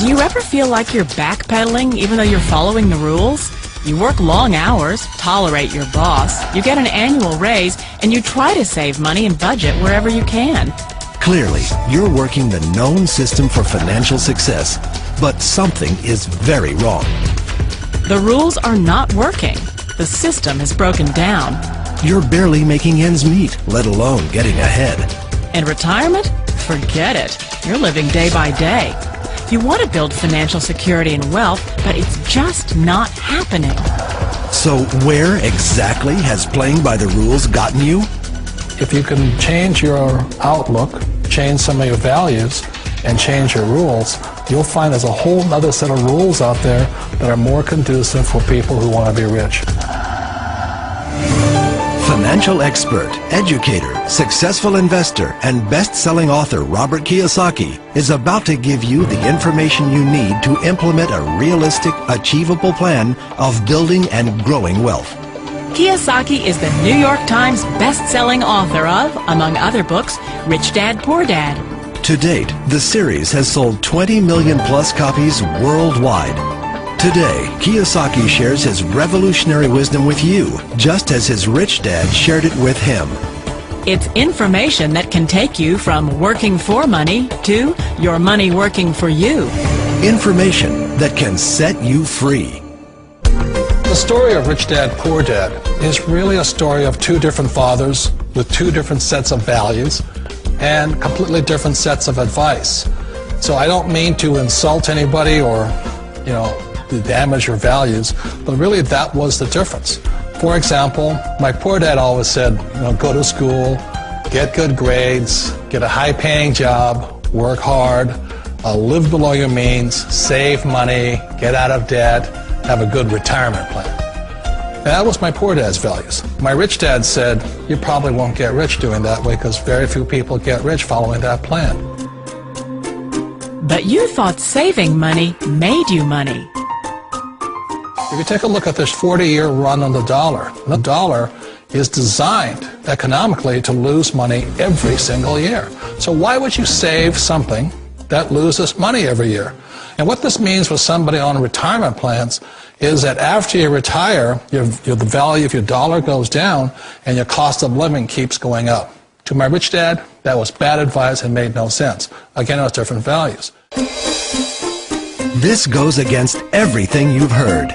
Do you ever feel like you're backpedaling even though you're following the rules? You work long hours, tolerate your boss, you get an annual raise, and you try to save money and budget wherever you can. Clearly, you're working the known system for financial success, but something is very wrong. The rules are not working. The system has broken down. You're barely making ends meet, let alone getting ahead. And retirement? Forget it. You're living day by day. You want to build financial security and wealth, but it's just not happening. So where exactly has playing by the rules gotten you? If you can change your outlook, change some of your values, and change your rules, you'll find there's a whole other set of rules out there that are more conducive for people who want to be rich. Financial expert, educator, successful investor, and best-selling author Robert Kiyosaki is about to give you the information you need to implement a realistic, achievable plan of building and growing wealth. Kiyosaki is the New York Times best-selling author of, among other books, Rich Dad, Poor Dad. To date, the series has sold 20 million plus copies worldwide. Today, Kiyosaki shares his revolutionary wisdom with you, just as his rich dad shared it with him. It's information that can take you from working for money to your money working for you. Information that can set you free. The story of Rich Dad, Poor Dad is really a story of two different fathers with two different sets of values and completely different sets of advice. So I don't mean to insult anybody or, to damage your values, but really that was the difference. For example, my poor dad always said, go to school, get good grades, get a high-paying job, work hard, live below your means, save money, get out of debt, have a good retirement plan. And that was my poor dad's values. My rich dad said, you probably won't get rich doing that way because very few people get rich following that plan. But you thought saving money made you money. If you take a look at this 40-year run on the dollar is designed economically to lose money every single year. So why would you save something that loses money every year? And what this means for somebody on retirement plans is that after you retire, the value of your dollar goes down and your cost of living keeps going up. To my rich dad, that was bad advice and made no sense. Again, it was different values. This goes against everything you've heard.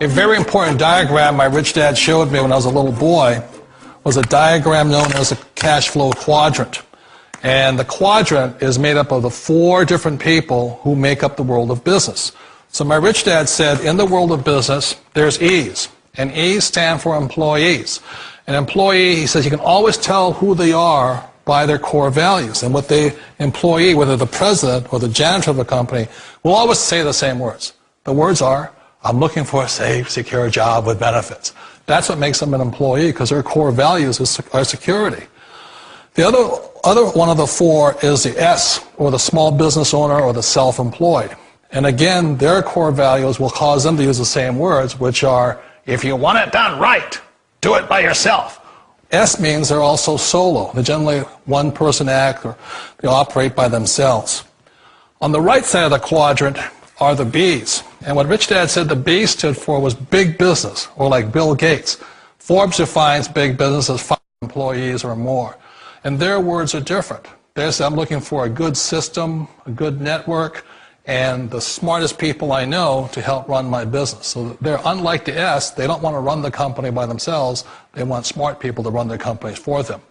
A very important diagram my rich dad showed me when I was a little boy was a diagram known as a cash flow quadrant. And the quadrant is made up of the four different people who make up the world of business. So my rich dad said, in the world of business, there's E's. And E's stand for employees. An employee, he says, you can always tell who they are by their core values. And what the employee, whether the president or the janitor of the company, will always say the same words. The words are, I'm looking for a safe, secure job with benefits. That's what makes them an employee, because their core values are security. The other one of the four is the S, or the small business owner or the self-employed. And again, their core values will cause them to use the same words, which are, if you want it done right, do it by yourself. S means they're also solo. They're generally one-person act, or they operate by themselves. On the right side of the quadrant are the B's. And what Rich Dad said the B stood for was big business, or like Bill Gates. Forbes defines big business as 5 employees or more. And their words are different. They say, I'm looking for a good system, a good network, and the smartest people I know to help run my business. So they're unlike the S. They don't want to run the company by themselves. They want smart people to run their companies for them.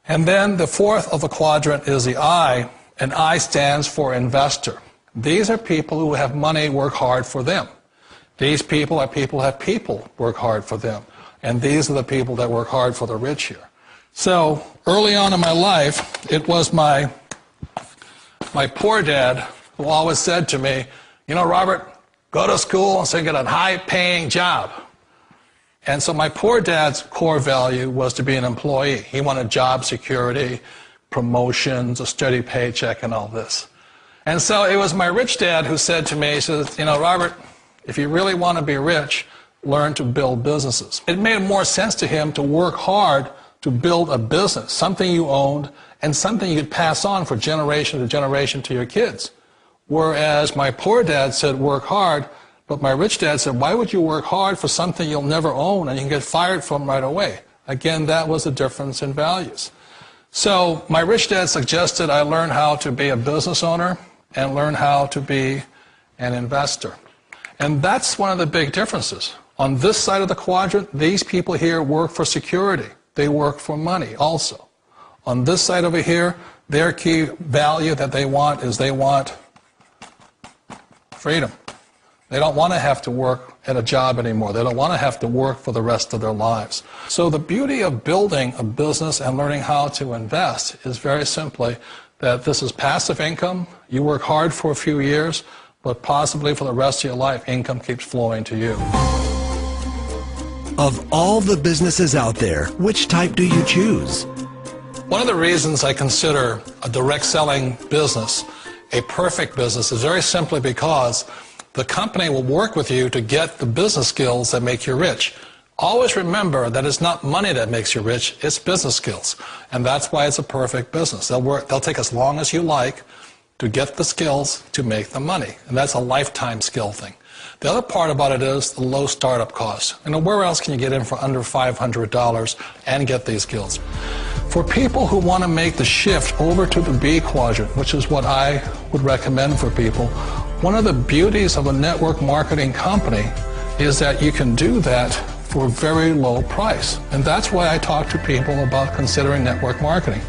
And then the fourth of the quadrant is the I, and I stands for investor. These are people who have money work hard for them. These people are people who have people work hard for them. And these are the people that work hard for the rich here. So early on in my life, it was my poor dad who always said to me, Robert, go to school and so get a high-paying job. And so my poor dad's core value was to be an employee. He wanted job security, promotions, a steady paycheck, and all this. And so it was my rich dad who said to me, he says, Robert, if you really want to be rich, learn to build businesses. It made more sense to him to work hard to build a business, something you owned and something you could pass on for generation to generation to your kids. Whereas my poor dad said, work hard, but my rich dad said, why would you work hard for something you'll never own and you can get fired from right away? Again, that was a difference in values. So my rich dad suggested I learn how to be a business owner and learn how to be an investor. And that's one of the big differences. On this side of the quadrant, these people here work for security. They work for money also. On this side over here, their key value that they want is they want freedom. They don't want to have to work at a job anymore. They don't want to have to work for the rest of their lives. So the beauty of building a business and learning how to invest is very simply that this is passive income. You work hard for a few years, but possibly for the rest of your life, income keeps flowing to you. Of all the businesses out there, which type do you choose? One of the reasons I consider a direct selling business a perfect business is very simply because the company will work with you to get the business skills that make you rich. Always remember that it's not money that makes you rich, it's business skills. And that's why it's a perfect business. They'll take as long as you like to get the skills to make the money. And that's a lifetime skill thing. The other part about it is the low startup cost. You know, where else can you get in for under $500 and get these skills? For people who want to make the shift over to the B quadrant, which is what I would recommend for people, one of the beauties of a network marketing company is that you can do that for a very low price. And that's why I talk to people about considering network marketing.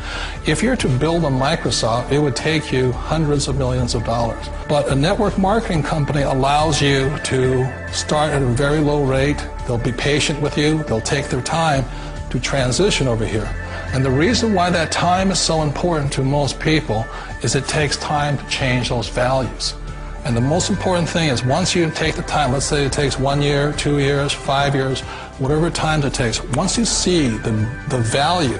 If you're to build a Microsoft, it would take you hundreds of millions of dollars. But a network marketing company allows you to start at a very low rate. They'll be patient with you. They'll take their time to transition over here. And the reason why that time is so important to most people is it takes time to change those values. And the most important thing is once you take the time, let's say it takes 1 year, 2 years, 5 years, whatever time it takes, once you see the value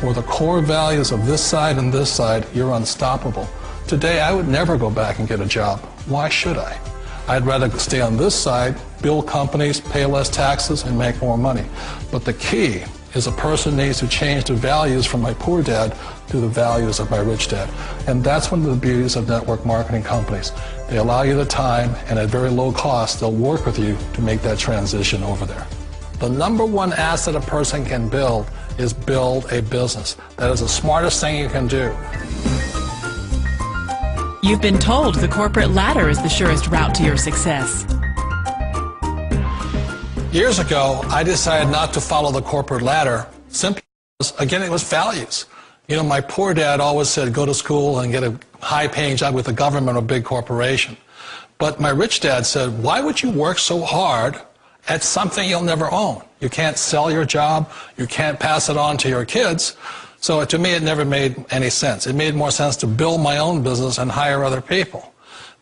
or the core values of this side and this side, you're unstoppable. Today, I would never go back and get a job. Why should I? I'd rather stay on this side, build companies, pay less taxes, and make more money. But the key is a person needs to change the values from my poor dad to the values of my rich dad. And that's one of the beauties of network marketing companies. They allow you the time, and at very low cost, they'll work with you to make that transition over there. The number one asset a person can build is build a business. That is the smartest thing you can do. You've been told the corporate ladder is the surest route to your success. Years ago, I decided not to follow the corporate ladder simply because, again, it was values. You know, my poor dad always said, go to school and get a high-paying job with the government or a big corporation. But my rich dad said, why would you work so hard at something you'll never own? You can't sell your job. You can't pass it on to your kids. So to me, it never made any sense. It made more sense to build my own business and hire other people.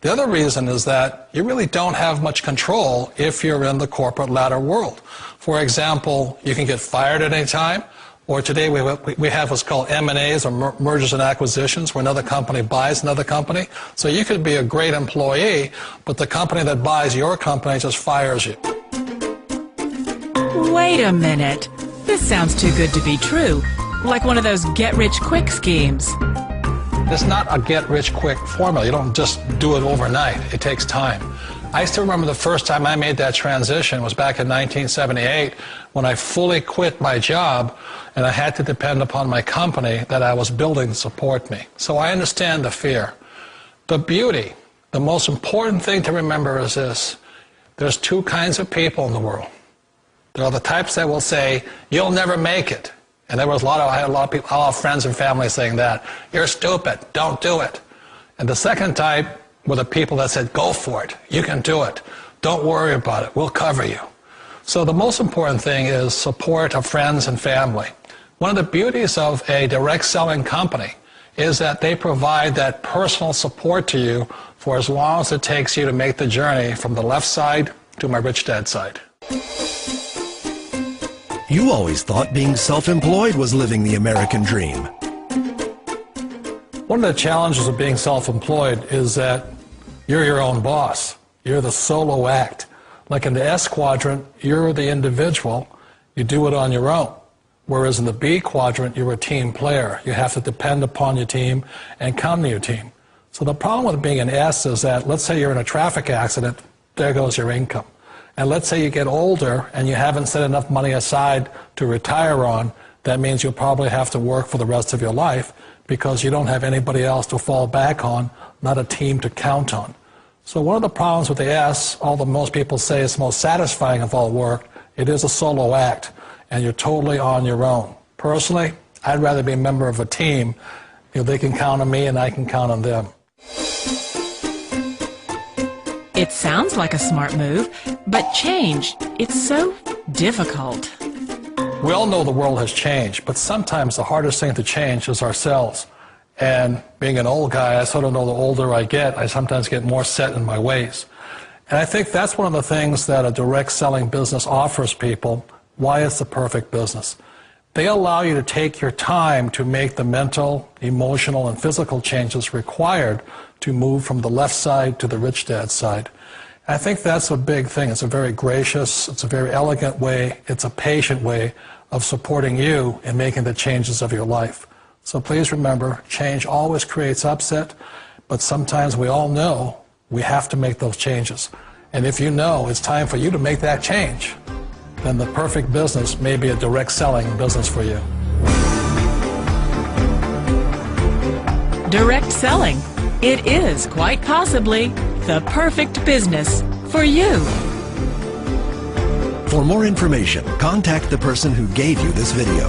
The other reason is that you really don't have much control if you're in the corporate ladder world. For example, you can get fired at any time, or today we have what's called M&As, or mergers and acquisitions, where another company buys another company. So you could be a great employee, but the company that buys your company just fires you. Wait a minute. This sounds too good to be true. Like one of those get-rich-quick schemes. It's not a get-rich-quick formula. You don't just do it overnight. It takes time. I still remember the first time I made that transition was back in 1978 when I fully quit my job and I had to depend upon my company that I was building to support me. So I understand the fear. The beauty, the most important thing to remember is this. There's two kinds of people in the world. There are the types that will say, you'll never make it. And I had a lot of people, a lot of friends and family saying that. You're stupid, don't do it. And the second type were the people that said, go for it, you can do it. Don't worry about it, we'll cover you. So the most important thing is support of friends and family. One of the beauties of a direct selling company is that they provide that personal support to you for as long as it takes you to make the journey from the left side to my rich dad side. You always thought being self-employed was living the American dream. One of the challenges of being self-employed is that you're your own boss. You're the solo act. Like in the S quadrant, you're the individual. You do it on your own. Whereas in the B quadrant, you're a team player. You have to depend upon your team and count on your team. So the problem with being an S is that, let's say you're in a traffic accident, there goes your income. And let's say you get older and you haven't set enough money aside to retire on, that means you'll probably have to work for the rest of your life because you don't have anybody else to fall back on, not a team to count on. So one of the problems with the S, although most people say it's the most satisfying of all work, it is a solo act, and you're totally on your own. Personally, I'd rather be a member of a team. They can count on me and I can count on them. It sounds like a smart move, but change, it's so difficult. We all know the world has changed, but sometimes the hardest thing to change is ourselves. And being an old guy, I sort of know the older I get, I sometimes get more set in my ways. And I think that's one of the things that a direct selling business offers people, why it's the perfect business. They allow you to take your time to make the mental, emotional, and physical changes required to move from the left side to the rich dad side. I think that's a big thing. It's a very gracious, it's a very elegant way, it's a patient way of supporting you in making the changes of your life. So please remember, change always creates upset, but sometimes we all know we have to make those changes. And if you know it's time for you to make that change, then the perfect business may be a direct selling business for you. Direct selling. It is quite possibly the perfect business for you. For more information, contact the person who gave you this video.